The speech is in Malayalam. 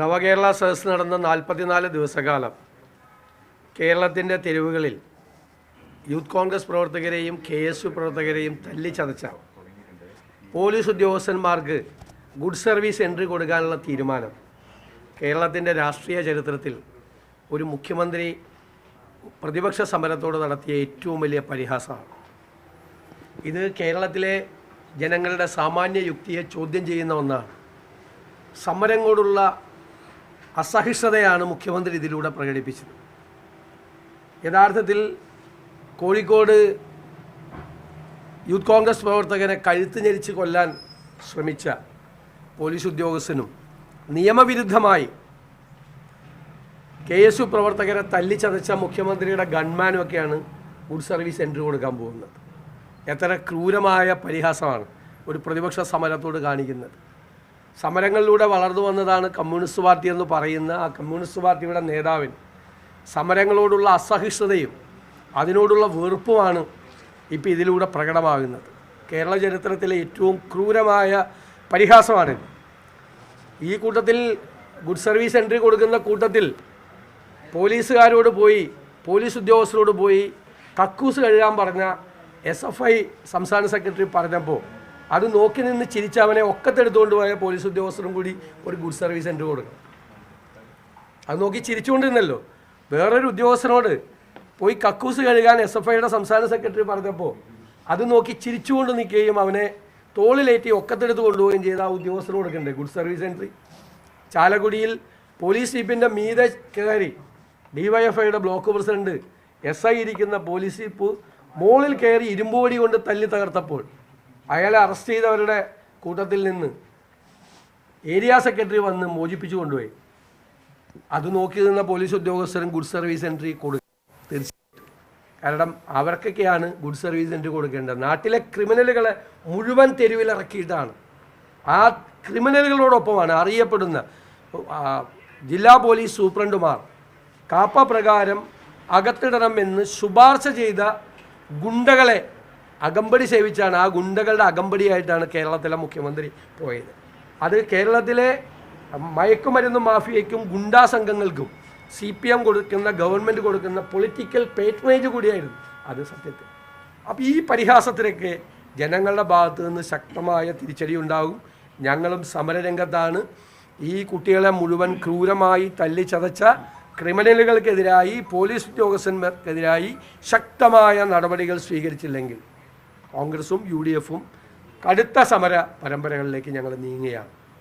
നവകേരള സദസ്സ് നടന്ന 44 ദിവസക്കാലം കേരളത്തിൻ്റെ തെരുവുകളിൽ യൂത്ത് കോൺഗ്രസ് പ്രവർത്തകരെയും KSU പ്രവർത്തകരെയും തല്ലിച്ചതച്ച പോലീസ് ഉദ്യോഗസ്ഥന്മാർക്ക് ഗുഡ് സർവീസ് എൻട്രി കൊടുക്കാനുള്ള തീരുമാനം കേരളത്തിൻ്റെ രാഷ്ട്രീയ ചരിത്രത്തിൽ ഒരു മുഖ്യമന്ത്രി പ്രതിപക്ഷ സമരത്തോട് നടത്തിയ ഏറ്റവും വലിയ പരിഹാസമാണ്. ഇത് കേരളത്തിലെ ജനങ്ങളുടെ സാമാന്യ യുക്തിയെ ചോദ്യം ചെയ്യുന്ന ഒന്നാണ്. സമരങ്ങളോടുള്ള അസഹിഷ്ണുതയാണ് മുഖ്യമന്ത്രി ഇതിലൂടെ പ്രകടിപ്പിച്ചത്. യഥാർത്ഥത്തിൽ കോഴിക്കോട് യൂത്ത് കോൺഗ്രസ് പ്രവർത്തകനെ കഴുത്ത് ഞെരിച്ച് കൊല്ലാൻ ശ്രമിച്ച പോലീസ് ഉദ്യോഗസ്ഥനും നിയമവിരുദ്ധമായി KSU പ്രവർത്തകരെ തല്ലിച്ചതച്ച മുഖ്യമന്ത്രിയുടെ ഗൺമാനുമൊക്കെയാണ് ഗുഡ് സർവീസ് എൻട്രി കൊടുക്കാൻ പോകുന്നത്. എത്ര ക്രൂരമായ പരിഹാസമാണ് ഒരു പ്രതിപക്ഷ സമരത്തോട് കാണിക്കുന്നത്. സമരങ്ങളിലൂടെ വളർന്നു വന്നതാണ് കമ്മ്യൂണിസ്റ്റ് പാർട്ടി എന്ന് പറയുന്ന ആ കമ്മ്യൂണിസ്റ്റ് പാർട്ടിയുടെ നേതാവിന് സമരങ്ങളോടുള്ള അസഹിഷ്ണുതയും അതിനോടുള്ള വെറുപ്പുമാണ് ഇപ്പോൾ ഇതിലൂടെ പ്രകടമാകുന്നത്. കേരള ചരിത്രത്തിലെ ഏറ്റവും ക്രൂരമായ പരിഹാസമാണിത്. ഈ കൂട്ടത്തിൽ ഗുഡ് സർവീസ് എൻട്രി കൊടുക്കുന്ന കൂട്ടത്തിൽ പോലീസുകാരോട് പോയി പോലീസ് ഉദ്യോഗസ്ഥരോട് പോയി കക്കൂസ് കഴുകാൻ പറഞ്ഞ SFI സംസ്ഥാന സെക്രട്ടറി പറഞ്ഞപ്പോൾ അത് നോക്കി നിന്ന് ചിരിച്ചവനെ ഒക്കത്തെടുത്തുകൊണ്ട് പോയ പോലീസ് ഉദ്യോഗസ്ഥരും കൂടി ഒരു ഗുഡ് സർവീസ് എൻട്രി കൊടുക്കണം. അത് നോക്കി ചിരിച്ചുകൊണ്ടിരുന്നല്ലോ. വേറൊരു ഉദ്യോഗസ്ഥനോട് പോയി കക്കൂസ് കഴുകാൻ SFIയുടെ സംസ്ഥാന സെക്രട്ടറി പറഞ്ഞപ്പോൾ അത് നോക്കി ചിരിച്ചുകൊണ്ട് നിൽക്കുകയും അവനെ തോളിലേറ്റി ഒക്കത്തെടുത്ത് കൊണ്ടുപോവുകയും ചെയ്ത ആ ഉദ്യോഗസ്ഥന് കൊടുക്കണ്ടേ ഗുഡ് സർവീസ് എൻട്രി? ചാലക്കുടിയിൽ പോലീസ് ജീപ്പിൻ്റെ മീതെ കയറി DYFIയുടെ ബ്ലോക്ക് പ്രസിഡന്റ് SI ഇരിക്കുന്ന പോലീസ് ജീപ്പ് മോളിൽ കയറി ഇരുമ്പുപൊടി കൊണ്ട് തല്ലി തകർത്തപ്പോൾ അയാളെ അറസ്റ്റ് ചെയ്തവരുടെ കൂട്ടത്തിൽ നിന്ന് ഏരിയ സെക്രട്ടറി വന്ന് മോചിപ്പിച്ചു കൊണ്ടുപോയി. അത് നോക്കി നിന്ന പോലീസ് ഉദ്യോഗസ്ഥരും ഗുഡ് സർവീസ് എൻട്രി കൊടുക്കും തീർച്ചയായിട്ടും. കാരണം അവർക്കൊക്കെയാണ് ഗുഡ് സർവീസ് എൻട്രി കൊടുക്കേണ്ടത്. നാട്ടിലെ ക്രിമിനലുകളെ മുഴുവൻ തെരുവിലിറക്കിയിട്ടാണ്. ആ ക്രിമിനലുകളോടൊപ്പമാണ് അറിയപ്പെടുന്ന ജില്ലാ പോലീസ് സൂപ്രണ്ടുമാർ കാപ്പ പ്രകാരം അകത്തിടണമെന്ന് ശുപാർശ ചെയ്ത ഗുണ്ടകളെ അകമ്പടി സേവിച്ചാണ്. ആ ഗുണ്ടകളുടെ അകമ്പടിയായിട്ടാണ് കേരളത്തിലെ മുഖ്യമന്ത്രി പോയത്. അത് കേരളത്തിലെ മയക്കുമരുന്ന് മാഫിയയ്ക്കും ഗുണ്ടാ സംഘങ്ങൾക്കും CPM കൊടുക്കുന്ന ഗവൺമെൻറ് കൊടുക്കുന്ന പൊളിറ്റിക്കൽ പേട്രണേജ് കൂടിയായിരുന്നു അത് സത്യത്തിൽ. അപ്പോൾ ഈ പരിഹാസത്തിനൊക്കെ ജനങ്ങളുടെ ഭാഗത്തു നിന്ന് ശക്തമായ തിരിച്ചടി ഉണ്ടാകും. ഞങ്ങളും സമരരംഗത്താണ്. ഈ കുട്ടികളെ മുഴുവൻ ക്രൂരമായി തല്ലിച്ചതച്ച ക്രിമിനലുകൾക്കെതിരായി പോലീസ് ഉദ്യോഗസ്ഥന്മാർക്കെതിരായി ശക്തമായ നടപടികൾ സ്വീകരിച്ചില്ലെങ്കിൽ കോൺഗ്രസും UDFും കടുത്ത സമര പരമ്പരകളിലേക്ക് ഞങ്ങൾ നീങ്ങുകയാണ്.